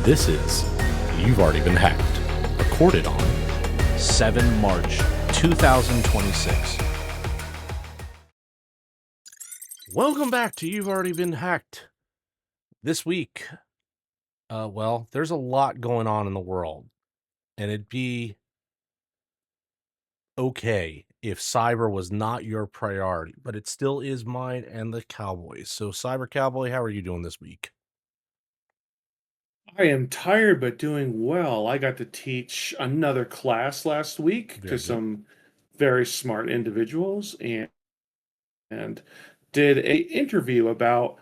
This is You've Already Been Hacked, recorded on 7 March 2026. Welcome back to You've Already Been Hacked. This week, there's a lot going on in the world, and it'd be okay if cyber was not your priority, but it still is mine and the Cowboys. So, Cyber Cowboy, how are you doing this week? I am tired but doing well. I got to teach another class last week Very to good. some very smart individuals and did a interview about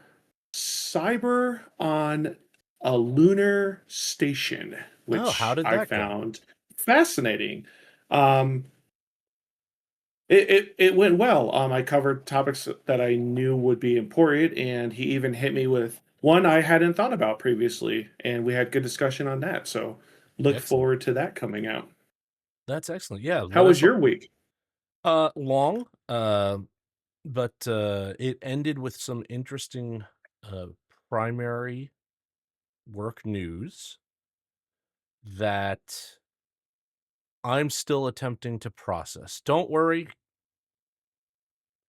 cyber on a lunar station, Oh, how which did I that go? found fascinating. Um, it went well. I covered topics that I knew would be important, and he even hit me with one I hadn't thought about previously, and we had good discussion on that. So look Excellent. forward to that coming out. That's excellent. Yeah, How was your week? long, but it ended with some interesting uh, primary work news that I'm still attempting to process. Don't worry,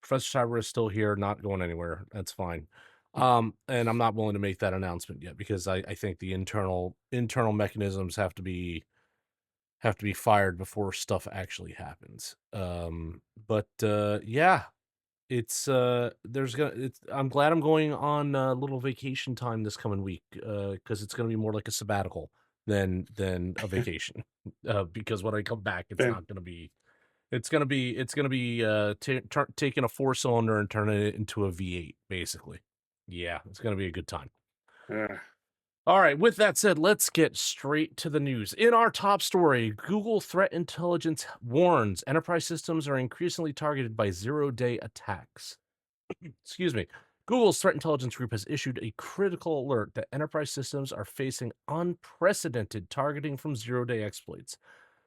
Professor Cyber is still here, not going anywhere. That's fine. And I'm not willing to make that announcement yet because I think the internal mechanisms have to be fired before stuff actually happens. Yeah, it's I'm glad I'm going on a little vacation time this coming week because it's going to be more like a sabbatical than a vacation. Because when I come back, Ben, it's gonna be taking a 4-cylinder and turning it into a V8, basically. Yeah, it's gonna be a good time. uh, All right, with that said, let's get straight to the news. In our top story, Google Threat Intelligence warns enterprise systems are increasingly targeted by zero-day attacks. Excuse me. Google's Threat Intelligence Group has issued a critical alert that enterprise systems are facing unprecedented targeting from zero-day exploits.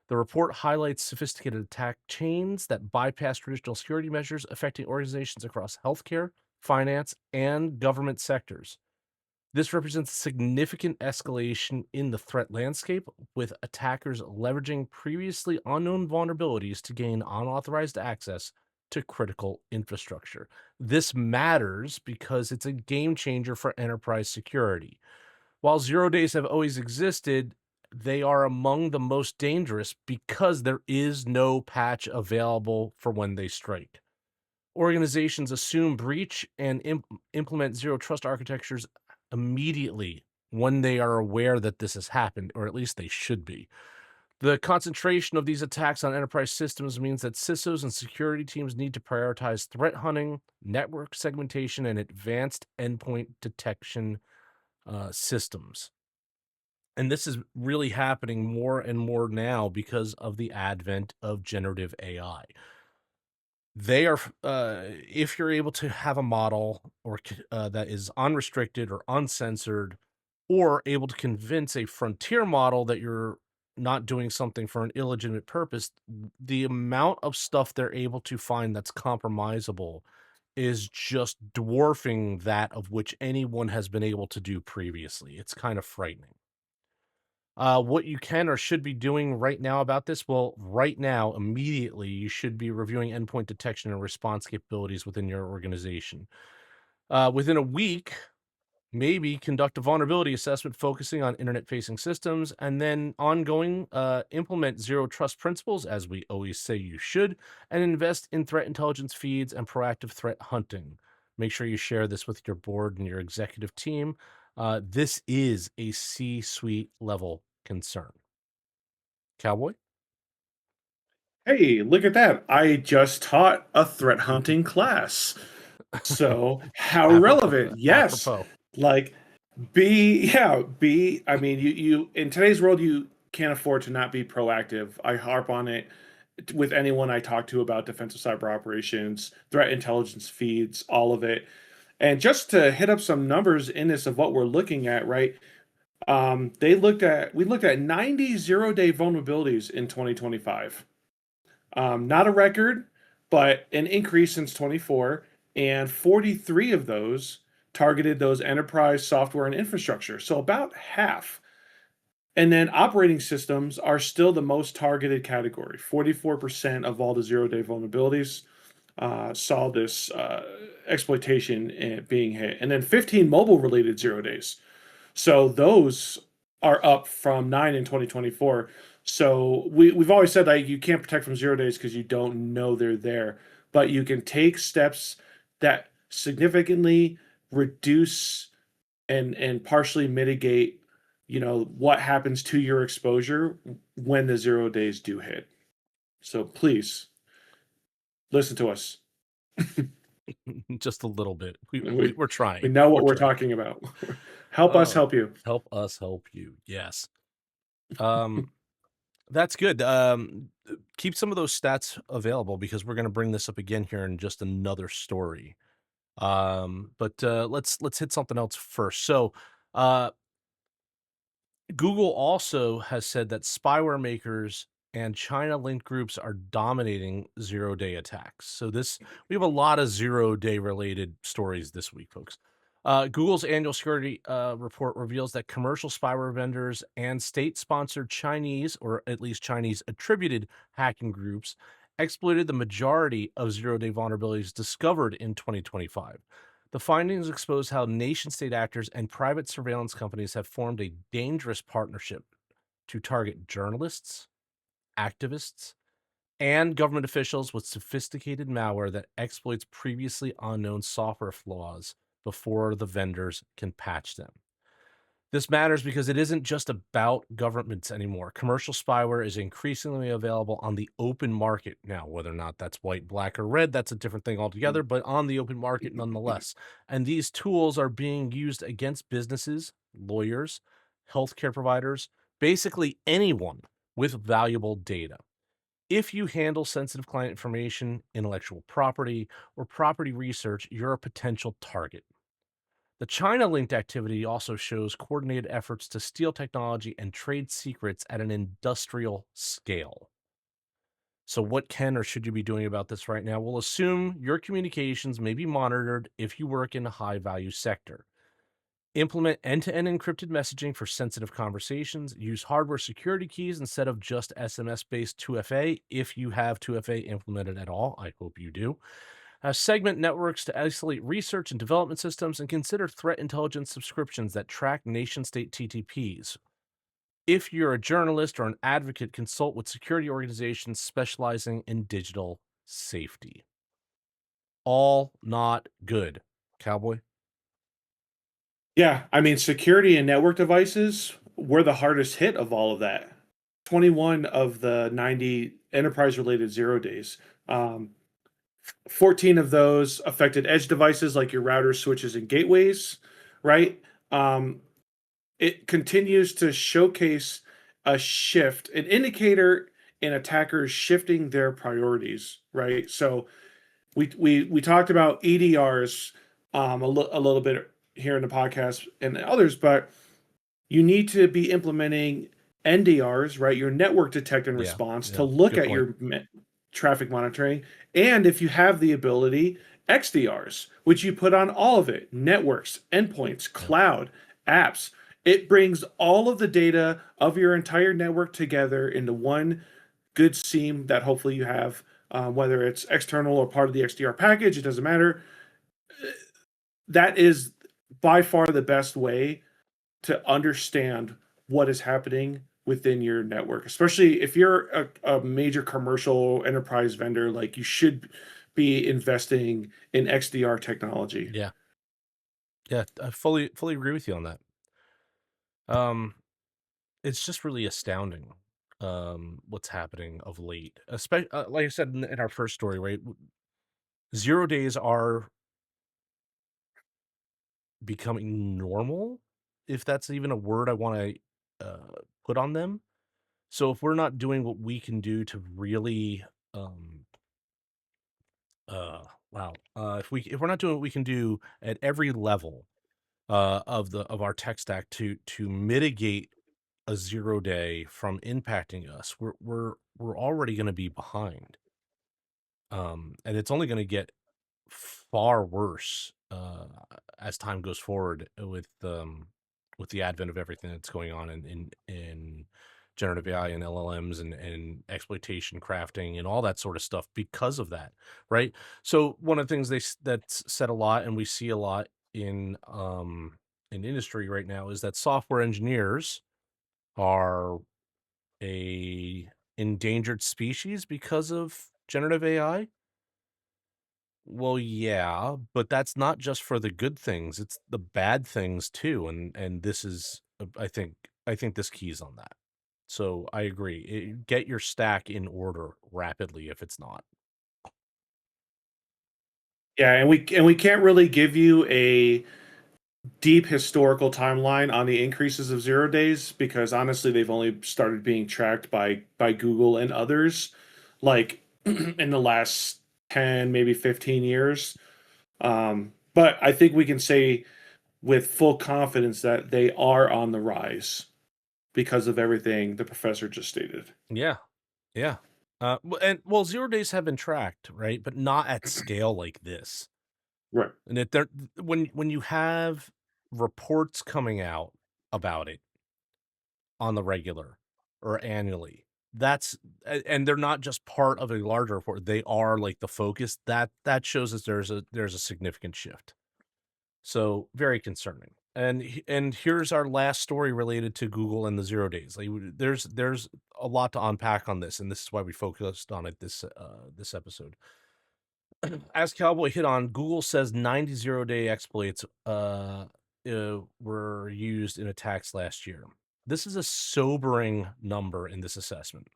The report highlights sophisticated attack chains that bypass traditional security measures, affecting organizations across healthcare, finance, and government sectors. This represents a significant escalation in the threat landscape, with attackers leveraging previously unknown vulnerabilities to gain unauthorized access to critical infrastructure. This matters because it's a game changer for enterprise security. While zero days have always existed, they are among the most dangerous because there is no patch available for when they strike. Organizations assume breach and implement zero trust architectures immediately when they are aware that this has happened, or at least they should be. The concentration of these attacks on enterprise systems means that CISOs and security teams need to prioritize threat hunting, network segmentation, and advanced endpoint detection systems. And this is really happening more and more now because of the advent of generative AI. They are, if you're able to have a model that is unrestricted or uncensored, or able to convince a frontier model that you're not doing something for an illegitimate purpose, the amount of stuff they're able to find that's compromisable is just dwarfing that of which anyone has been able to do previously. It's kind of frightening. What you can or should be doing right now about this? Well, right now, immediately, you should be reviewing endpoint detection and response capabilities within your organization. Within a week, maybe conduct a vulnerability assessment focusing on internet-facing systems, and then ongoing, implement zero trust principles, as we always say you should, and invest in threat intelligence feeds and proactive threat hunting. Make sure you share this with your board and your executive team. This is a C-suite level concern. Cowboy? hey, look at that. I just taught a threat hunting class. So how relevant? Yes. Apropos. Like I mean, you in today's world, you can't afford to not be proactive. I harp on it with anyone I talk to about defensive cyber operations, threat intelligence feeds, all of it. And just to hit up some numbers in this of what we're looking at, right? We looked at 90 zero-day vulnerabilities in 2025. Not a record, but an increase since 24, and 43 of those targeted those enterprise software and infrastructure. So about half. And then operating systems are still the most targeted category. 44% of all the zero-day vulnerabilities saw this exploitation being hit. And then 15 mobile-related zero days. So those are up from 9 in 2024. So we've always said that you can't protect from zero days because you don't know they're there, but you can take steps that significantly reduce and partially mitigate, what happens to your exposure when the zero days do hit. So please listen to us. Just a little bit. We We're trying. we know We're what we're trying. talking about. Help us Oh, help you. help us help you. Yes. Um, that's good. Keep some of those stats available because we're going to bring this up again here in just another story. But let's hit something else first. So, uh, Google also has said that spyware makers and China-linked groups are dominating zero-day attacks. So we have a lot of zero-day related stories this week, folks. Google's annual security report reveals that commercial spyware vendors and state-sponsored Chinese, or at least Chinese-attributed hacking groups exploited the majority of zero-day vulnerabilities discovered in 2025. The findings expose how nation state actors and private surveillance companies have formed a dangerous partnership to target journalists, activists, and government officials with sophisticated malware that exploits previously unknown software flaws before the vendors can patch them. This matters because it isn't just about governments anymore. Commercial spyware is increasingly available on the open market now. Whether or not that's white, black, or red, that's a different thing altogether, but on the open market nonetheless. And these tools are being used against businesses, lawyers, healthcare providers, basically anyone with valuable data. If you handle sensitive client information, intellectual property, or property research, you're a potential target. The China linked activity also shows coordinated efforts to steal technology and trade secrets at an industrial scale. So, what can or should you be doing about this right now? We'll assume your communications may be monitored if you work in a high value sector. Implement end to end encrypted messaging for sensitive conversations. Use hardware security keys instead of just SMS based 2FA if you have 2FA implemented at all. I hope you do. Segment networks to isolate research and development systems, and consider threat intelligence subscriptions that track nation state TTPs. If you're a journalist or an advocate, consult with security organizations specializing in digital safety. All not good. Cowboy? Yeah, I mean, security and network devices were the hardest hit of all of that. 21 of the 90 enterprise-related zero days. 14 of those affected edge devices like your routers, switches, and gateways, right? Um, it continues to showcase a shift, an indicator in attackers shifting their priorities, right? So we talked about EDRs a little bit here in the podcast and others, but you need to be implementing NDRs, right? Your network detect and Yeah. response to Yeah. look Good at point. your traffic monitoring. And if you have the ability, XDRs, which you put on all of it, networks, endpoints, Yep. cloud, apps. It brings all of the data of your entire network together into one good seam that hopefully you have, whether it's external or part of the XDR package, it doesn't matter. That is by far the best way to understand what is happening within your network, especially if you're a major commercial enterprise vendor. Like, you should be investing in XDR technology. Yeah. Yeah. I fully agree with you on that. Um, it's just really astounding what's happening of late. Especially like I said in our first story, right? Zero days are becoming normal, if that's even a word I want to put on them. So if we're not doing what we can do to really, um, uh, if we're not doing what we can do at every level of our tech stack to mitigate a zero day from impacting us, we're already going to be behind, and it's only going to get far worse as time goes forward with with the advent of everything that's going on in generative AI and LLMs and exploitation crafting and all that sort of stuff because of that, right? So one of the things that's said a lot and we see a lot in industry right now is that software engineers are a endangered species because of generative AI. Well, yeah, but that's not just for the good things, it's the bad things too, and this is, I think this keys on that. So, I agree, get your stack in order rapidly if it's not. Yeah, and we can't really give you a deep historical timeline on the increases of 0 days because honestly they've only started being tracked by Google and others like in the last 10 maybe 15 years. But I think we can say with full confidence that they are on the rise because of everything the professor just stated. Yeah, yeah. Well, 0 days have been tracked, right? But not at scale like this. Right. And if there when you have reports coming out about it on the regular or annually, that's and they're not just part of a larger report, they are like the focus, that shows us there's a significant shift. So, very concerning. And here's our last story related to Google and the 0 days. Like, there's a lot to unpack on this, and this is why we focused on it this episode. As Cowboy hit on, Google says 90 0-day exploits were used in attacks last year. This is a sobering number in this assessment.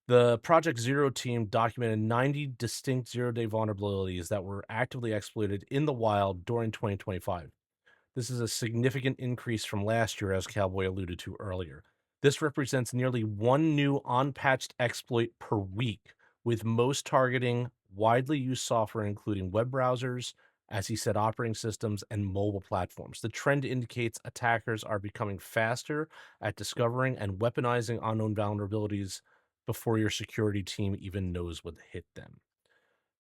The Project Zero team documented 90 distinct 0-day vulnerabilities that were actively exploited in the wild during 2025. This is a significant increase from last year, as Cowboy alluded to earlier. This represents nearly one new unpatched exploit per week, with most targeting widely used software, including web browsers, as he said, operating systems, and mobile platforms. The trend indicates attackers are becoming faster at discovering and weaponizing unknown vulnerabilities before your security team even knows what hit them.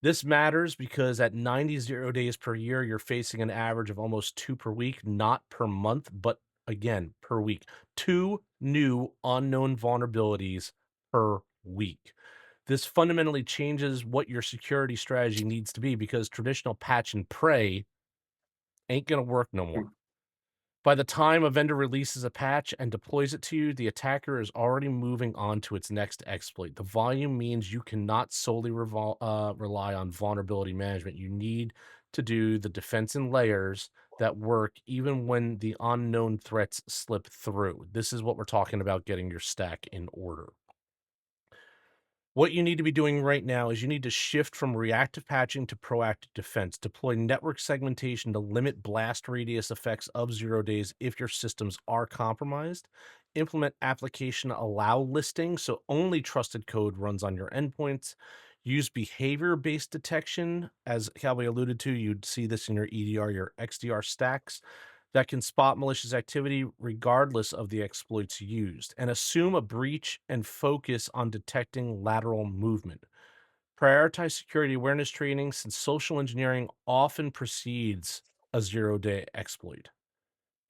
This matters because at 90 0 days per year, you're facing an average of almost two per week, not per month, but again, per week. Two new unknown vulnerabilities per week. This fundamentally changes what your security strategy needs to be because traditional patch and pray ain't going to work no more. By the time a vendor releases a patch and deploys it to you, the attacker is already moving on to its next exploit. The volume means you cannot solely rely on vulnerability management. You need to do the defense in layers that work even when the unknown threats slip through. This is what we're talking about getting your stack in order. What you need to be doing right now is you need to shift from reactive patching to proactive defense. Deploy network segmentation to limit blast radius effects of 0 days if your systems are compromised. Implement application allow listing so only trusted code runs on your endpoints. Use behavior based detection. As Cowboy alluded to, you'd see this in your EDR, your XDR stacks that can spot malicious activity regardless of the exploits used, and assume a breach and focus on detecting lateral movement. Prioritize security awareness training since social engineering often precedes a 0-day exploit.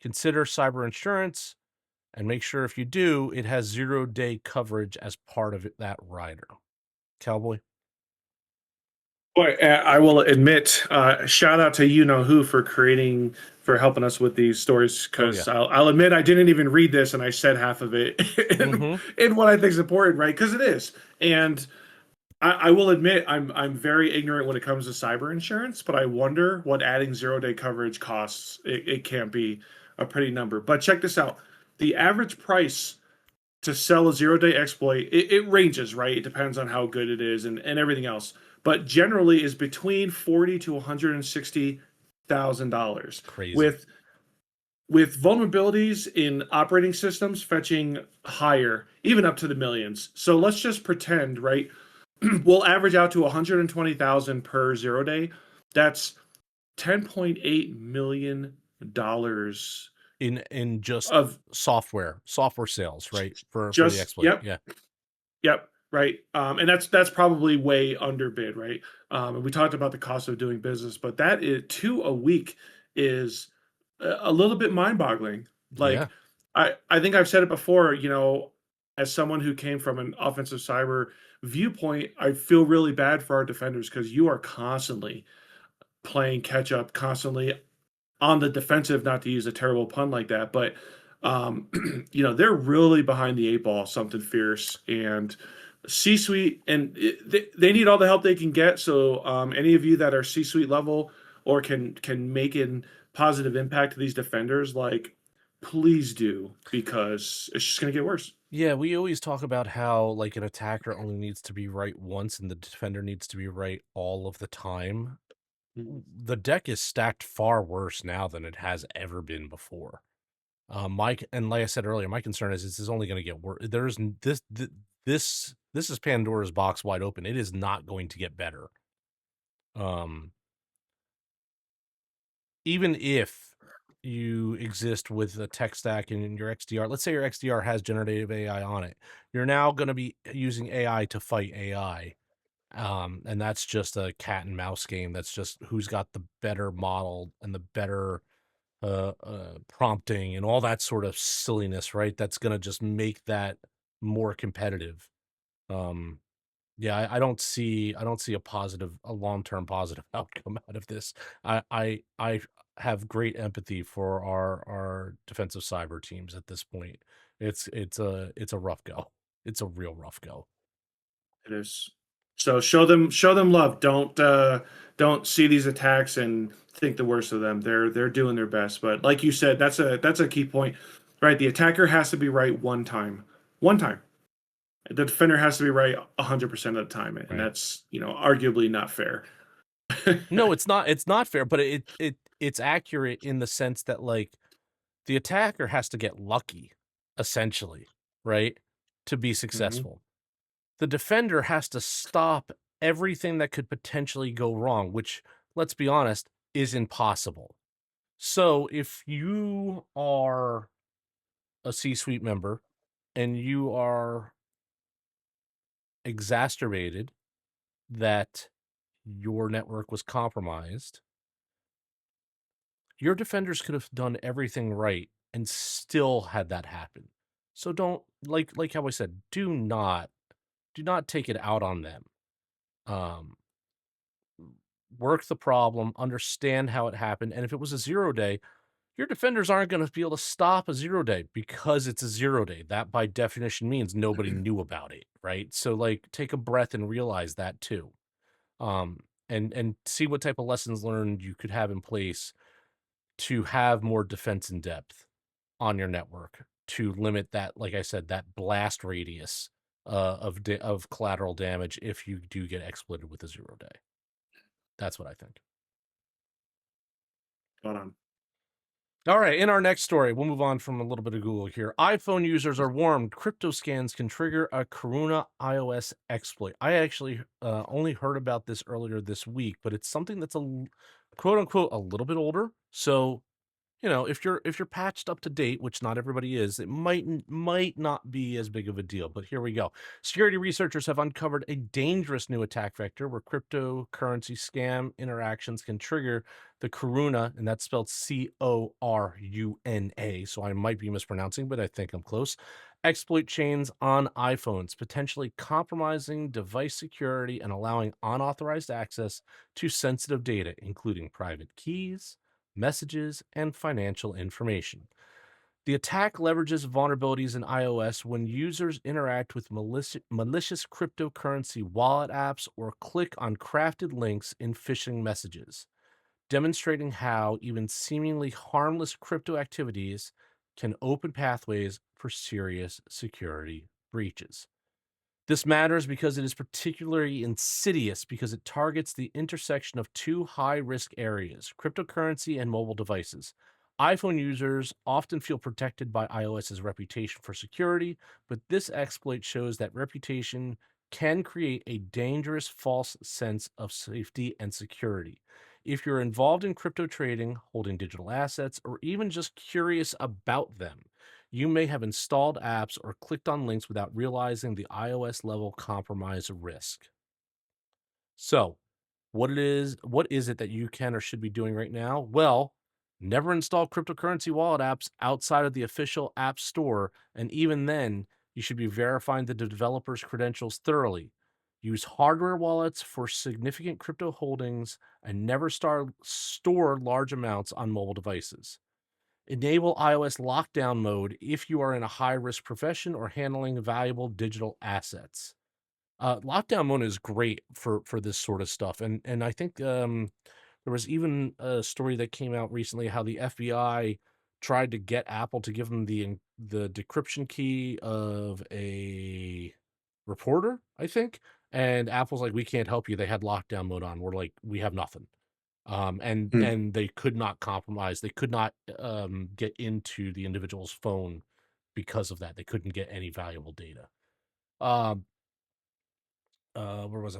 Consider cyber insurance and make sure if you do, it has 0-day coverage as part of that rider. Cowboy? Boy, I will admit, shout out to you know who for helping us with these stories. Oh, yeah. Because I'll admit I didn't even read this, and I said half of it in what I think is important, right? Because it is, and I will admit I'm very ignorant when it comes to cyber insurance, but I wonder what adding 0 day coverage costs. It can't be a pretty number. But check this out: the average price to sell a 0 day exploit, it ranges, right? It depends on how good it is and everything else. But generally is between 40 to $160,000. Crazy. With vulnerabilities in operating systems fetching higher, even up to the millions. So let's just pretend, right? We'll average out to 120,000 per 0 day. That's $10.8 million In just of software sales, right? For the just exploit. Yeah. Yep, right. And that's probably way underbid, right? And we talked about the cost of doing business, but that is two a week is a little bit mind-boggling. Like, Yeah. I think I've said it before, as someone who came from an offensive cyber viewpoint, I feel really bad for our defenders because you are constantly playing catch up, constantly on the defensive, not to use a terrible pun like that, but they're really behind the 8 ball, something fierce, and C-suite, and they need all the help they can get. So, any of you that are C-suite level or can make an positive impact to these defenders, like, please do, because it's just gonna get worse. Yeah, we always talk about how like an attacker only needs to be right once and the defender needs to be right all of the time. Mhm. The deck is stacked far worse now than it has ever been before. And like I said earlier, my concern is this is only going to get worse. This is Pandora's box wide open. It is not going to get better. Um, Even if you exist with a tech stack in your XDR, let's say your XDR has generative AI on it, you're now going to be using AI to fight AI. And that's just a cat and mouse game. That's just who's got the better model and the better prompting and all that sort of silliness, right? That's going to just make that more competitive. Um, yeah, I don't see a long term positive outcome out of this. I have great empathy for our defensive cyber teams at this point. It's a rough go. It's a real rough go. It is. So show them love. Don't see these attacks and think the worst of them. They're doing their best. But like you said, that's a key point, right? The attacker has to be right one time. One time. The defender has to be right 100% of the time, and Right. that's arguably not fair. No, it's not fair, but it's accurate in the sense that like the attacker has to get lucky, essentially, right? To be Mhm. successful. The defender has to stop everything that could potentially go wrong, which, let's be honest, is impossible. So if you are a C-suite member and you are exacerbated that your network was compromised, your defenders could have done everything right and still had that happen. So don't like how I said, do not take it out on them. Um, Work the problem, understand how it happened, and if it was a 0 day, your defenders aren't going to be able to stop a 0 day because it's a 0 day. That by definition means nobody knew about it, right? So like take a breath and realize that too. Um, and see what type of lessons learned you could have in place to have more defense in depth on your network to limit that, like I said, that blast radius of collateral damage if you do get exploited with a 0 day. That's what I think. Hold on. All right, in our next story, we'll move on from a little bit of Google here. iPhone users are warned crypto scans can trigger a Corona iOS exploit. I actually only heard about this earlier this week, but it's something that's quote unquote a little bit older. So if you're patched up to date, which not everybody is, it might not be as big of a deal. But here we go. Security researchers have uncovered a dangerous new attack vector where cryptocurrency scam interactions can trigger the Coruna, and that's spelled Coruna. So I might be mispronouncing, but I think I'm close. Exploit chains on iPhones, potentially compromising device security and allowing unauthorized access to sensitive data, including private keys, messages, and financial information. The attack leverages vulnerabilities in iOS when users interact with malicious cryptocurrency wallet apps or click on crafted links in phishing messages, demonstrating how even seemingly harmless crypto activities can open pathways for serious security breaches. This matters because it is particularly insidious because it targets the intersection of two high risk areas cryptocurrency and mobile devices. iPhone users often feel protected by iOS's reputation for security, but this exploit shows that reputation can create a dangerous false sense of safety and security. If you're involved in crypto trading, holding digital assets, or even just curious about them, you may have installed apps or clicked on links without realizing the iOS level compromise risk. So, what is it that you can or should be doing right now? Well, Never install cryptocurrency wallet apps outside of the official app store, and even then, you should be verifying the developer's credentials thoroughly. Use hardware wallets for significant crypto holdings and never store large amounts on mobile devices. Enable iOS lockdown mode if you are in a high risk profession or handling valuable digital assets. Lockdown mode is great for this sort of stuff, and I think there was even a story that came out recently how the FBI tried to get Apple to give them the decryption key of a reporter, I think, and Apple's like, "We can't help you." They had lockdown mode on. We're like, "We have nothing." Hmm. And they could not compromise. They could not get into the individual's phone because of that. They couldn't get any valuable data. Um, where was I?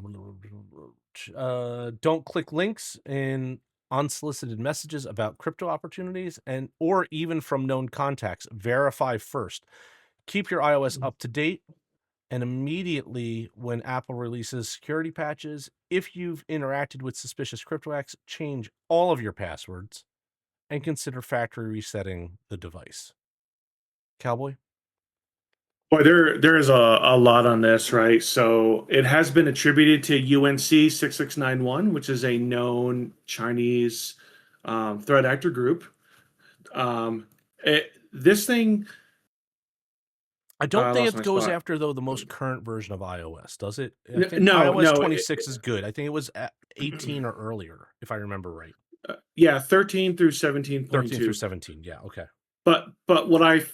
Don't click links in unsolicited messages about crypto opportunities and or even from known contacts. Verify first. Keep your iOS up to date and immediately when Apple releases security patches, if you've interacted with suspicious crypto acts, change all of your passwords and consider factory resetting the device. Cowboy? Boy, there is a lot on this, right? So it has been attributed to UNC 6691, which is a known Chinese threat actor group. This thing, I don't I think lost it my goes spot. after, though, the most current version of iOS, does it? I think No, iOS no, 26 is good. I think it was at 18 or earlier, if I remember right. yeah, 13 through 13 through 17.2. 17. Yeah, okay. But what I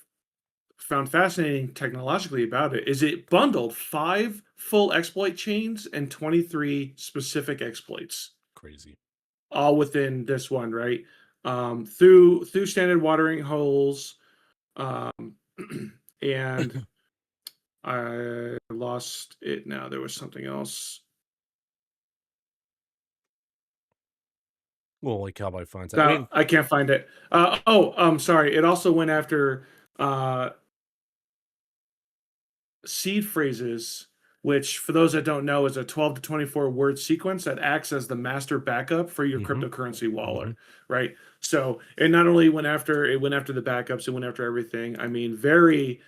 found fascinating technologically about it is it bundled 5 full exploit chains and 23 specific exploits, Crazy. all within this one, right? Through standard watering holes, um, and I lost it now. There was something else. Well, like Cowboy finds that. I No, mean, I can't find it. Sorry. It also went after uh, seed phrases, which, for those that don't know, is a 12 to 24 word sequence that acts as the master backup for your mhm, cryptocurrency wallet, mhm, right? So it not only went after the backups, it went after everything. I mean, very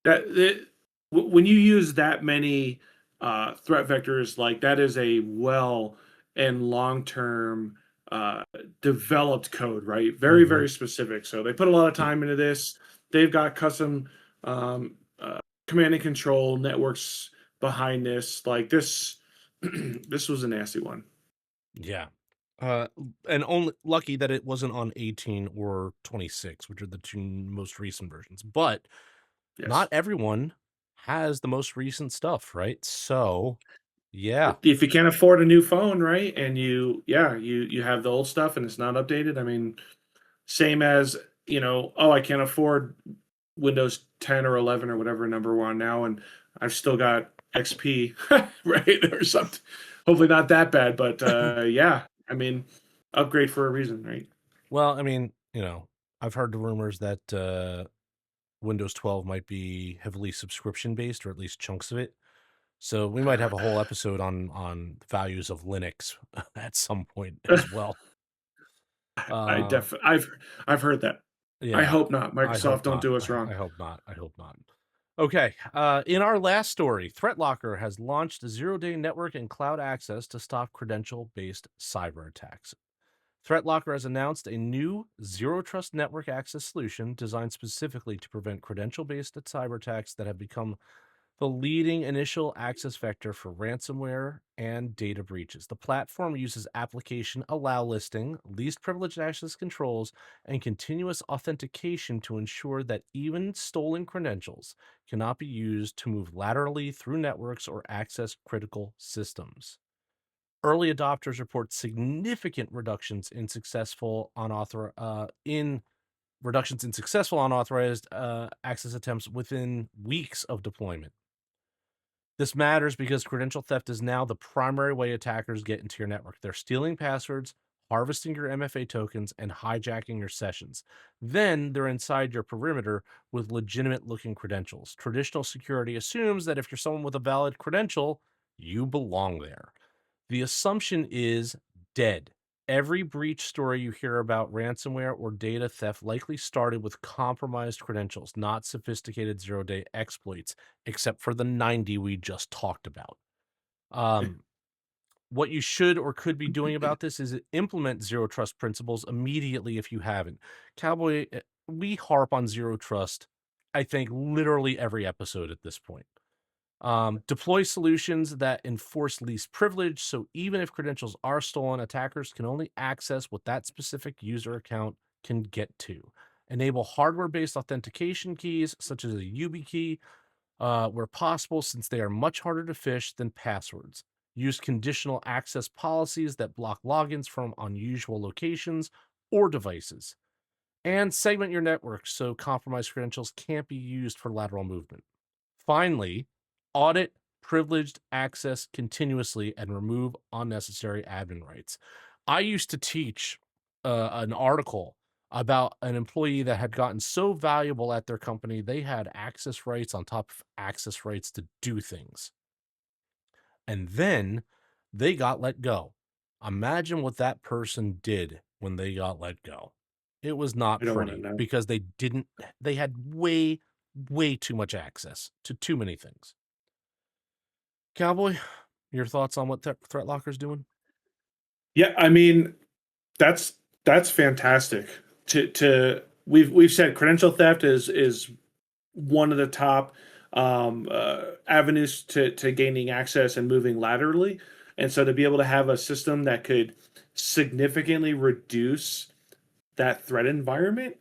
that it, when you use that many threat vectors, like that is a well and long term uh, developed code, right? Very, mhm. very specific. So they put a lot of time into this. They've got custom command and control networks behind this. Like this, this was a nasty one. Yeah. Uh, and only lucky that it wasn't on 18 or 26, which are the two most recent versions. But not Yes. everyone has the most recent stuff, right? So, yeah. If you can't afford a new phone, right, and you have the old stuff and it's not updated. I mean, same as, oh, I can't afford Windows 10 or 11 or whatever number we're on now, and I've still got XP, right, or something. Hopefully not that bad, but yeah, I mean, upgrade for a reason, right? Well, I mean, I've heard the rumors that Windows 12 might be heavily subscription based, or at least chunks of it. So we might have a whole episode on the values of Linux at some point as well. I Uh, def I've heard that. I yeah, hope not. I hope Microsoft, don't not. do us I wrong. hope not. I hope not. Okay. In our last story, ThreatLocker has launched zero-day network and cloud access to stop credential-based cyber attacks. ThreatLocker has announced a new zero trust network access solution designed specifically to prevent credential based cyber attacks that have become the leading initial access vector for ransomware and data breaches. The platform uses application allow listing, least privileged access controls, and continuous authentication to ensure that even stolen credentials cannot be used to move laterally through networks or access critical systems. Early adopters report significant reductions in successful unauthorized access attempts within weeks of deployment. This matters because credential theft is now the primary way attackers get into your network. They're stealing passwords, harvesting your MFA tokens, and hijacking your sessions. Then they're inside your perimeter with legitimate looking credentials. Traditional security assumes that if you're someone with a valid credential, you belong there. The assumption is dead. Every breach story you hear about ransomware or data theft likely started with compromised credentials, not sophisticated zero-day exploits, except for the 90 we just talked about. What you should or could be doing about this is implement zero trust principles immediately if you haven't. Cowboy, we harp on zero trust, I think, literally every episode at this point. Deploy solutions that enforce least privilege, so even if credentials are stolen, attackers can only access what that specific user account can get to. Enable hardware-based authentication keys, such as a YubiKey, where possible, since they are much harder to phish than passwords. Use conditional access policies that block logins from unusual locations or devices. And segment your network so compromised credentials can't be used for lateral movement. Finally, audit privileged access continuously and remove unnecessary admin rights. I used to teach an article about an employee that had gotten so valuable at their company, they had access rights on top of access rights to do things. And then they got let go. Imagine what that person did when they got let go. It was not I don't want to pretty know. because they had way too much access to too many things. Cowboy, your thoughts on what Threat Locker's doing? Yeah, I mean, that's fantastic. We've said credential theft is one of the top avenues to gaining access and moving laterally, and so to be able to have a system that could significantly reduce that threat environment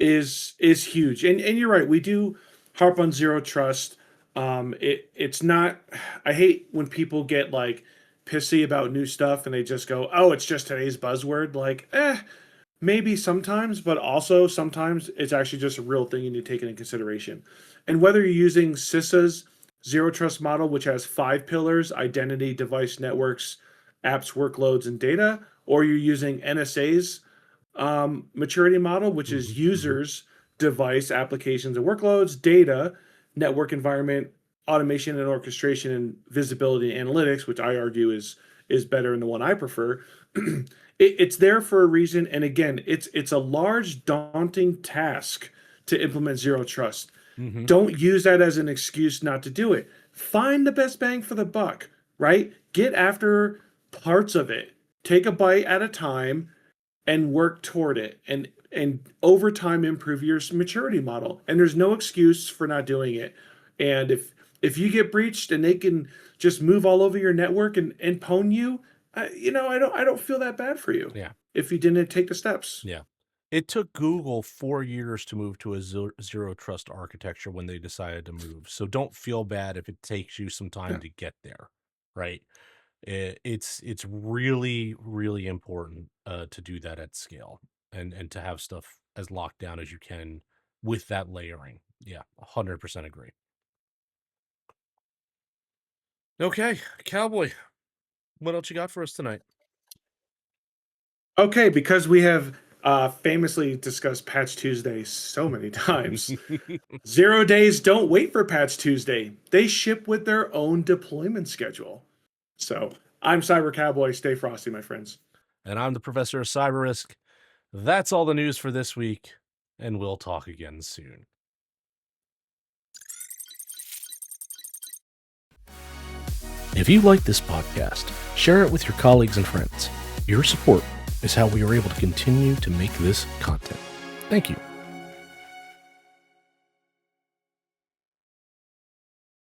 is huge. And you're right, we do harp on zero trust. It's not. I hate when people get like pissy about new stuff and they just go, "Oh, it's just today's buzzword." Like, maybe sometimes, but also sometimes it's actually just a real thing you need to take into consideration. And whether you're using CISA's zero trust model, which has 5 pillars: identity, device, networks, apps, workloads, and data, or you're using NSA's maturity model, which is users, device, applications, and workloads, data, network environment, automation and orchestration, and visibility and analytics, which I argue is better than the one I prefer. It's there for a reason, and again, it's a large, daunting task to implement zero trust. Mm-hmm. Don't use that as an excuse not to do it. Find the best bang for the buck, right? Get after parts of it. Take a bite at a time and work toward it, and over time improve your maturity model. And there's no excuse for not doing it. And if you get breached and they can just move all over your network and pwn you, I don't feel that bad for you. Yeah. If you didn't take the steps. Yeah. It took Google 4 years to move to a zero trust architecture when they decided to move. So don't feel bad if it takes you some time to get there, right? It's really, really important to do that at scale and to have stuff as locked down as you can with that layering. Yeah, 100% agree. Okay, Cowboy, what else you got for us tonight? Okay, because we have famously discussed Patch Tuesday so many times. 0 days don't wait for Patch Tuesday. They ship with their own deployment schedule. So I'm Cyber Cowboy. Stay frosty, my friends. And I'm the professor of CyberRisk. That's all the news for this week, and we'll talk again soon. If you like this podcast, share it with your colleagues and friends. Your support is how we are able to continue to make this content. Thank you.